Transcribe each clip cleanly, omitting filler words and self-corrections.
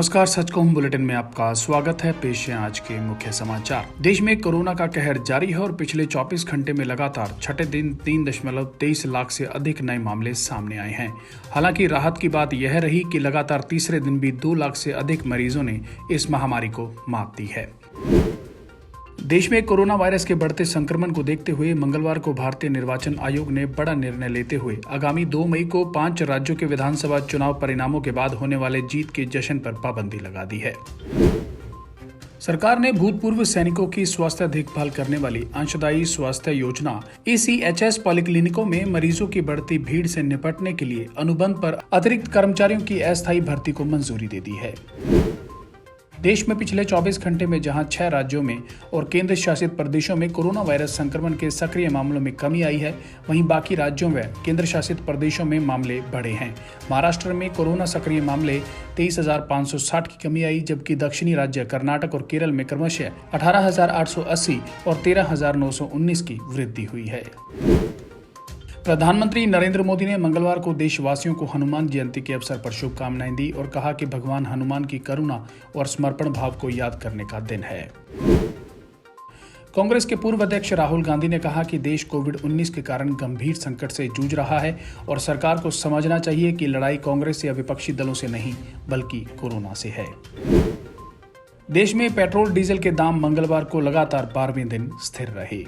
नमस्कार, सच कहूं बुलेटिन में आपका स्वागत है। पेश है आज के मुख्य समाचार। देश में कोरोना का कहर जारी है और पिछले 24 घंटे में लगातार छठे दिन 3.23 लाख से अधिक नए मामले सामने आए हैं। हालांकि राहत की बात यह रही कि लगातार तीसरे दिन भी 2 लाख से अधिक मरीजों ने इस महामारी को मात दी है। देश में कोरोना वायरस के बढ़ते संक्रमण को देखते हुए मंगलवार को भारतीय निर्वाचन आयोग ने बड़ा निर्णय लेते हुए आगामी 2 मई को 5 राज्यों के विधानसभा चुनाव परिणामों के बाद होने वाले जीत के जश्न पर पाबंदी लगा दी है। सरकार ने भूतपूर्व सैनिकों की स्वास्थ्य देखभाल करने वाली अंशदायी स्वास्थ्य योजना ACHS पॉलिक्लिनिकों में मरीजों की बढ़ती भीड़ से निपटने के लिए अनुबंध पर अतिरिक्त कर्मचारियों की अस्थायी भर्ती को मंजूरी दे दी है। देश में पिछले 24 घंटे में जहां 6 राज्यों में और केंद्र शासित प्रदेशों में कोरोना वायरस संक्रमण के सक्रिय मामलों में कमी आई है, वहीं बाकी राज्यों व केंद्र शासित प्रदेशों में मामले बढ़े हैं। महाराष्ट्र में कोरोना सक्रिय मामले 23,560 की कमी आई, जबकि दक्षिणी राज्य कर्नाटक और केरल में क्रमशः 18,880 और 13,919 की वृद्धि हुई है। प्रधानमंत्री नरेंद्र मोदी ने मंगलवार को देशवासियों को हनुमान जयंती के अवसर पर शुभकामनाएं दी और कहा कि भगवान हनुमान की करुणा और समर्पण भाव को याद करने का दिन है। कांग्रेस के पूर्व अध्यक्ष राहुल गांधी ने कहा कि देश कोविड-19 के कारण गंभीर संकट से जूझ रहा है और सरकार को समझना चाहिए कि लड़ाई कांग्रेस या विपक्षी दलों से नहीं बल्कि कोरोना से है। देश में पेट्रोल डीजल के दाम मंगलवार को लगातार 12वें दिन स्थिर रहे।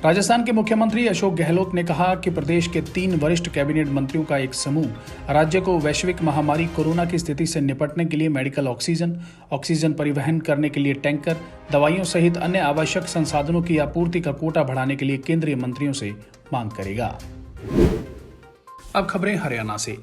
राजस्थान के मुख्यमंत्री अशोक गहलोत ने कहा कि प्रदेश के 3 वरिष्ठ कैबिनेट मंत्रियों का एक समूह राज्य को वैश्विक महामारी कोरोना की स्थिति से निपटने के लिए मेडिकल ऑक्सीजन परिवहन करने के लिए टैंकर, दवाइयों सहित अन्य आवश्यक संसाधनों की आपूर्ति का कोटा बढ़ाने के लिए केंद्रीय मंत्रियों से मांग करेगा। अब खबरें हरियाणा से।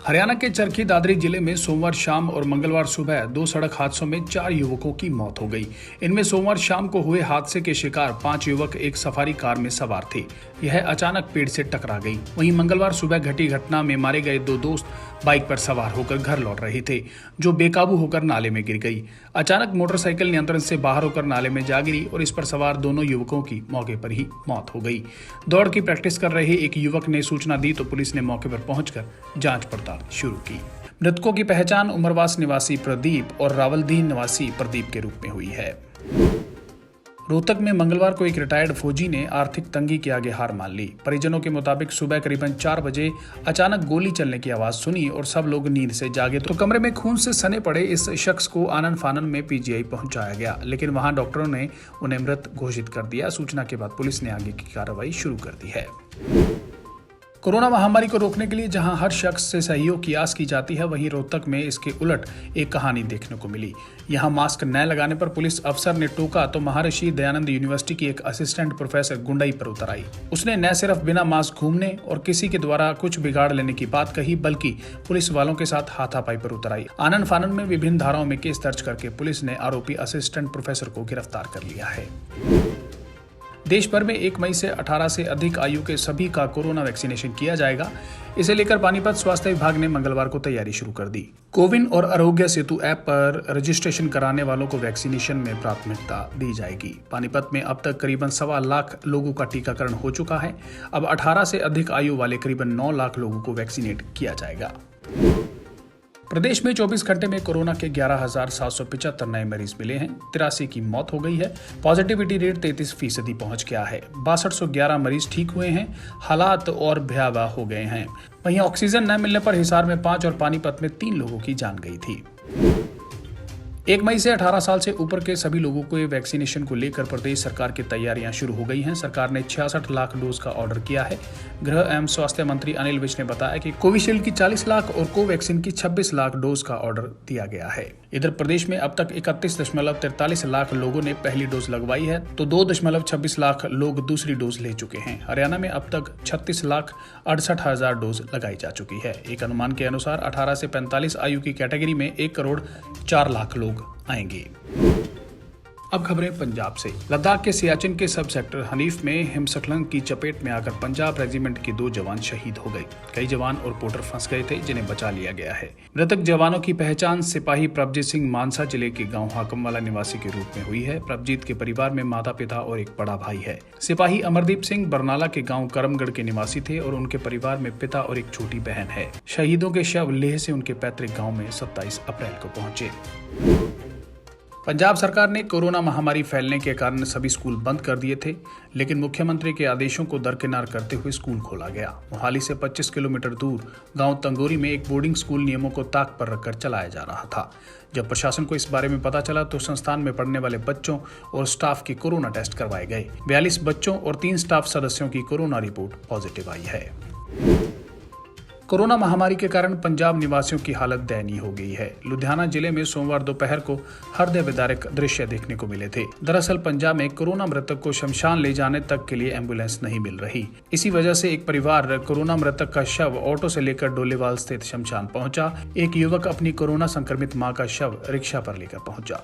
हरियाणा के चरखी दादरी जिले में सोमवार शाम और मंगलवार सुबह 2 सड़क हादसों में 4 युवकों की मौत हो गई। इनमें सोमवार शाम को हुए हादसे के शिकार 5 युवक एक सफारी कार में सवार थे। यह अचानक पेड़ से टकरा गई। वहीं मंगलवार सुबह घटी घटना में मारे गए 2 दोस्त बाइक पर सवार होकर घर लौट रहे थे, जो बेकाबू होकर नाले में गिर गई। अचानक मोटरसाइकिल नियंत्रण से बाहर होकर नाले में जा गिरी और इस पर सवार दोनों युवकों की मौके पर ही मौत हो गई। दौड़ की प्रैक्टिस कर रहे एक युवक ने सूचना दी तो पुलिस ने मौके पर पहुंचकर जांच पड़ताल शुरू की। मृतकों की पहचान उमरवास निवासी प्रदीप और रावलदीन निवासी प्रदीप के रूप में हुई है। रोहतक में मंगलवार को एक रिटायर्ड फौजी ने आर्थिक तंगी के आगे हार मान ली। परिजनों के मुताबिक सुबह करीबन 4 बजे अचानक गोली चलने की आवाज सुनी और सब लोग नींद से जागे तो कमरे में खून से सने पड़े इस शख्स को आनन फानन में PGI पहुंचाया गया, लेकिन वहां डॉक्टरों ने उन्हें मृत घोषित कर दिया। सूचना के बाद पुलिस ने आगे की कार्रवाई शुरू कर दी है। कोरोना महामारी को रोकने के लिए जहां हर शख्स से सहयोग की आस की जाती है, वहीं रोहतक में इसके उलट एक कहानी देखने को मिली। यहां मास्क न लगाने पर पुलिस अफसर ने टोका तो महर्षि दयानंद यूनिवर्सिटी की एक असिस्टेंट प्रोफेसर गुंडई पर उतर आई। उसने न सिर्फ बिना मास्क घूमने और किसी के द्वारा कुछ बिगाड़ लेने की बात कही, बल्कि पुलिस वालों के साथ हाथापाई पर उतर आई। आनन फानन में विभिन्न धाराओं में केस दर्ज करके पुलिस ने आरोपी असिस्टेंट प्रोफेसर को गिरफ्तार कर लिया है। देश भर में 1 मई से 18 से अधिक आयु के सभी का कोरोना वैक्सीनेशन किया जाएगा। इसे लेकर पानीपत स्वास्थ्य विभाग ने मंगलवार को तैयारी शुरू कर दी। कोविन और आरोग्य सेतु ऐप पर रजिस्ट्रेशन कराने वालों को वैक्सीनेशन में प्राथमिकता दी जाएगी। पानीपत में अब तक करीबन 1.25 लाख लोगों का टीकाकरण हो चुका है। अब 18 से अधिक आयु वाले करीबन 9 लाख लोगों को वैक्सीनेट किया जाएगा। प्रदेश में 24 घंटे में कोरोना के 11,775 नए मरीज मिले हैं। 83 की मौत हो गई है। पॉजिटिविटी रेट 33% पहुंच गया है। 6211 मरीज ठीक हुए हैं। हालात और भयावह हो गए हैं। वहीं ऑक्सीजन न मिलने पर हिसार में 5 और पानीपत में 3 लोगों की जान गई थी। 1 मई से 18 साल से ऊपर के सभी लोगों को वैक्सीनेशन को लेकर प्रदेश सरकार की तैयारियां शुरू हो गई हैं। सरकार ने 66 लाख डोज का ऑर्डर किया है। गृह एवं स्वास्थ्य मंत्री अनिल विज ने बताया कि कोविशील्ड की 40 लाख और कोवैक्सीन की 26 लाख डोज का ऑर्डर दिया गया है। इधर प्रदेश में अब तक 31.43 लाख लोगों ने पहली डोज लगवाई है तो 2.26 लाख लोग दूसरी डोज ले चुके हैं। हरियाणा में अब तक 36,68,000 डोज लगाई जा चुकी है। एक अनुमान के अनुसार 18 से 45 आयु की कैटेगरी में 1 करोड़ 4 लाख लोग आएंगे। अब खबरें पंजाब से। लद्दाख के सियाचिन के सब सेक्टर हनीफ में हिमस्खलन की चपेट में आकर पंजाब रेजिमेंट के 2 जवान शहीद हो गए। कई जवान और पोर्टर फंस गए थे, जिन्हें बचा लिया गया है। मृतक जवानों की पहचान सिपाही प्रभजीत सिंह मानसा जिले के गांव हाकमवाला निवासी के रूप में हुई है। प्रभजीत के परिवार में माता पिता और एक बड़ा भाई है। सिपाही अमरदीप सिंह बरनाला के गाँव करमगढ़ के निवासी थे और उनके परिवार में पिता और एक छोटी बहन है। शहीदों के शव लेह से उनके पैतृक गाँव में 27 अप्रैल को पहुंचे। पंजाब सरकार ने कोरोना महामारी फैलने के कारण सभी स्कूल बंद कर दिए थे, लेकिन मुख्यमंत्री के आदेशों को दरकिनार करते हुए स्कूल खोला गया। मोहाली से 25 किलोमीटर दूर गांव तंगोरी में एक बोर्डिंग स्कूल नियमों को ताक पर रखकर चलाया जा रहा था। जब प्रशासन को इस बारे में पता चला तो संस्थान में पढ़ने वाले बच्चों और स्टाफ के कोरोना टेस्ट करवाए गए। 42 बच्चों और 3 स्टाफ सदस्यों की कोरोना रिपोर्ट पॉजिटिव आई है। कोरोना महामारी के कारण पंजाब निवासियों की हालत दयनीय हो गई है। लुधियाना जिले में सोमवार दोपहर को हृदय विदारक दृश्य देखने को मिले थे। दरअसल पंजाब में कोरोना मृतक को शमशान ले जाने तक के लिए एम्बुलेंस नहीं मिल रही। इसी वजह से एक परिवार कोरोना मृतक का शव ऑटो से लेकर डोलेवाल स्थित शमशान पहुंचा। एक युवक अपनी कोरोना संक्रमित मां का शव रिक्शा पर लेकर पहुंचा।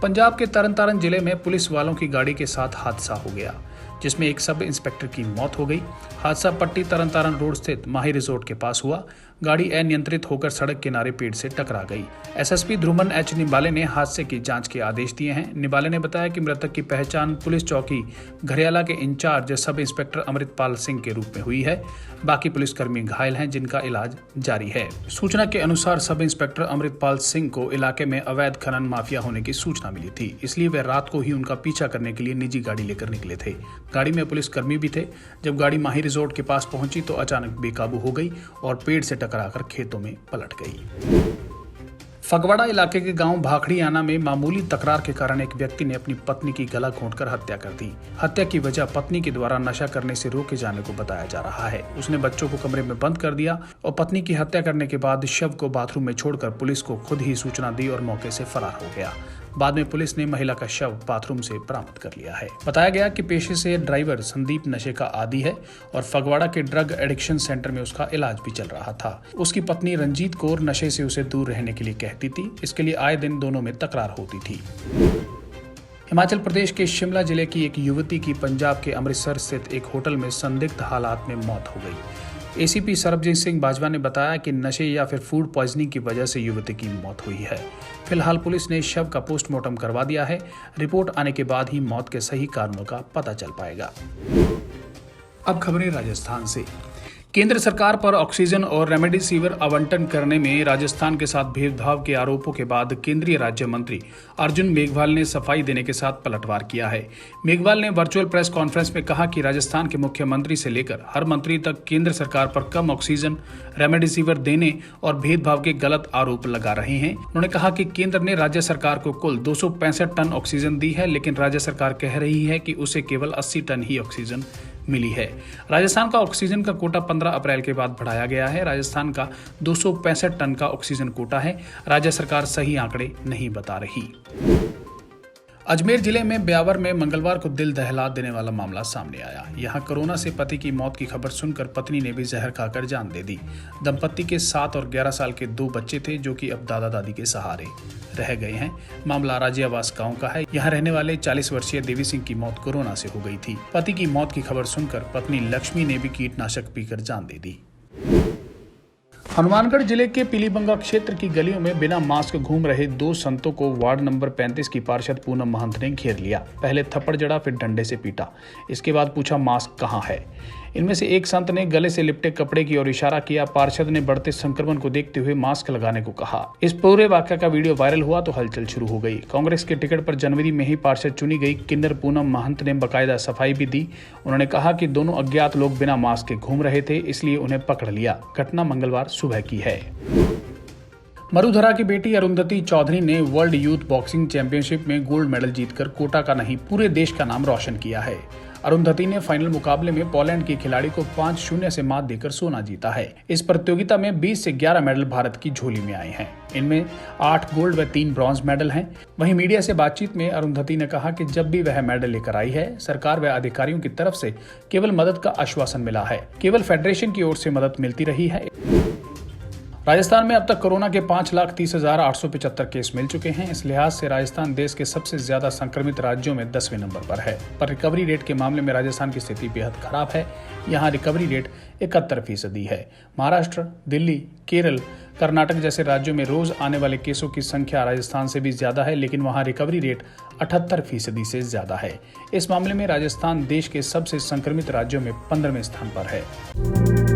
पंजाब के तरन जिले में पुलिस वालों की गाड़ी के साथ हादसा हो गया, जिसमें एक सब इंस्पेक्टर की मौत हो गई। हादसा पट्टी तरन रोड स्थित माही रिजोर्ट के पास हुआ। गाड़ी अनियंत्रित होकर सड़क किनारे पेड़ से टकरा गई। एसएसपी ध्रुमन एच निबाले ने हादसे की जांच के आदेश दिए हैं। निबाले ने बताया कि मृतक की पहचान पुलिस चौकी घरियाला के in charge sub inspector Amritpal Singh के रूप में हुई है। बाकी पुलिसकर्मी घायल हैं, जिनका इलाज जारी है। सूचना के अनुसार सब इंस्पेक्टर अमृतपाल सिंह को इलाके में अवैध खनन माफिया होने की सूचना मिली थी, इसलिए वे रात को ही उनका पीछा करने के लिए निजी गाड़ी लेकर निकले थे। गाड़ी में पुलिसकर्मी भी थे। जब गाड़ी माही रिजोर्ट के पास पहुंची तो अचानक बेकाबू हो गई और पेड़ से टकराकर खेतों में पलट गई। फगवाड़ा इलाके के गांव भाखड़ियाना में मामूली तकरार के कारण एक व्यक्ति ने अपनी पत्नी की गला घोंटकर हत्या कर दी। हत्या की वजह पत्नी के द्वारा नशा करने से रोके जाने को बताया जा रहा है। उसने बच्चों को कमरे में बंद कर दिया और पत्नी की हत्या करने के बाद शव को बाथरूम में छोड़कर पुलिस को खुद ही सूचना दी और मौके से फरार हो गया। बाद में पुलिस ने महिला का शव बाथरूम से बरामद कर लिया है। बताया गया कि पेशे से ड्राइवर संदीप नशे का आदी है और फगवाड़ा के ड्रग एडिक्शन सेंटर में उसका इलाज भी चल रहा था। उसकी पत्नी रंजीत कौर नशे से उसे दूर रहने के लिए कहती थी। इसके लिए आए दिन दोनों में तकरार होती थी। हिमाचल प्रदेश के शिमला जिले की एक युवती की पंजाब के अमृतसर स्थित एक होटल में संदिग्ध हालात में मौत हो गई। एसीपी सरबजीत सिंह बाजवा ने बताया कि नशे या फिर फूड पॉइजनिंग की वजह से युवती की मौत हुई है। फिलहाल पुलिस ने शव का पोस्टमार्टम करवा दिया है। रिपोर्ट आने के बाद ही मौत के सही कारणों का पता चल पाएगा। अब खबरें राजस्थान से। केंद्र सरकार पर ऑक्सीजन और रेमडेसिविर आवंटन करने में राजस्थान के साथ भेदभाव के आरोपों के बाद केंद्रीय राज्य मंत्री अर्जुन मेघवाल ने सफाई देने के साथ पलटवार किया है। मेघवाल ने वर्चुअल प्रेस कॉन्फ्रेंस में कहा कि राजस्थान के मुख्यमंत्री से लेकर हर मंत्री तक केंद्र सरकार पर कम ऑक्सीजन, रेमडेसिविर देने और भेदभाव के गलत आरोप लगा रहे हैं। उन्होंने कहा कि केंद्र ने राज्य सरकार को कुल 265 टन ऑक्सीजन दी है, लेकिन राज्य सरकार कह रही है कि उसे केवल 80 टन ही ऑक्सीजन मिली है। राजस्थान का ऑक्सीजन का कोटा 15 अप्रैल के बाद बढ़ाया गया है। राजस्थान का 265 टन का ऑक्सीजन कोटा है। राज्य सरकार सही आंकड़े नहीं बता रही। अजमेर जिले में ब्यावर में मंगलवार को दिल दहला देने वाला मामला सामने आया। यहां कोरोना से पति की मौत की खबर सुनकर पत्नी ने भी जहर खाकर जान दे दी। दंपत्ति के 7 और 11 साल के 2 बच्चे थे, जो कि अब दादा दादी के सहारे रह गए हैं। मामला राजियावास गांव का है। यहां रहने वाले 40 वर्षीय देवी सिंह की मौत कोरोना से हो गई थी। पति की मौत की खबर सुनकर पत्नी लक्ष्मी ने भी कीटनाशक पीकर जान दे दी। हनुमानगढ़ जिले के पीलीबंगा क्षेत्र की गलियों में बिना मास्क घूम रहे 2 संतों को वार्ड नंबर 35 की पार्षद पूनम महंत ने घेर लिया। पहले थप्पड़ जड़ा, फिर डंडे से पीटा। इसके बाद पूछा मास्क कहाँ है। इनमें से एक संत ने गले से लिपटे कपड़े की ओर इशारा किया। पार्षद ने बढ़ते संक्रमण को देखते हुए मास्क लगाने को कहा। इस पूरे वाकये का वीडियो वायरल हुआ तो हलचल शुरू हो गई। कांग्रेस के टिकट पर जनवरी में ही पार्षद चुनी गई किन्नर पूनम महंत ने बकायदा सफाई भी दी। उन्होंने कहा कि दोनों अज्ञात लोग बिना मास्क के घूम रहे थे, इसलिए उन्हें पकड़ लिया। घटना मंगलवार सुबह की है। मरुधरा की बेटी अरुंधति चौधरी ने वर्ल्ड यूथ बॉक्सिंग चैंपियनशिप में गोल्ड मेडल जीतकर कोटा का नहीं पूरे देश का नाम रोशन किया है। अरुंधति ने फाइनल मुकाबले में पोलैंड की खिलाड़ी को 5-0 से मात देकर सोना जीता है। इस प्रतियोगिता में 20 से 11 मेडल भारत की झोली में आए हैं। इनमें 8 गोल्ड व 3 ब्रॉन्ज मेडल हैं। वहीं मीडिया से बातचीत में अरुंधति ने कहा कि जब भी वह मेडल लेकर आई है, सरकार व अधिकारियों की तरफ से केवल मदद का आश्वासन मिला है। केवल फेडरेशन की ओर से मदद मिलती रही है। राजस्थान में अब तक कोरोना के 5,30,875 केस मिल चुके हैं। इस लिहाज से राजस्थान देश के सबसे ज्यादा संक्रमित राज्यों में 10वें नंबर पर है। पर रिकवरी रेट के मामले में राजस्थान की स्थिति बेहद खराब है। यहाँ रिकवरी रेट 71% है। महाराष्ट्र, दिल्ली, केरल, कर्नाटक जैसे राज्यों में रोज आने वाले केसों की संख्या राजस्थान से भी ज्यादा है, लेकिन वहाँ रिकवरी रेट 78% से ज्यादा है। इस मामले में राजस्थान देश के सबसे संक्रमित राज्यों में 15वें स्थान पर है।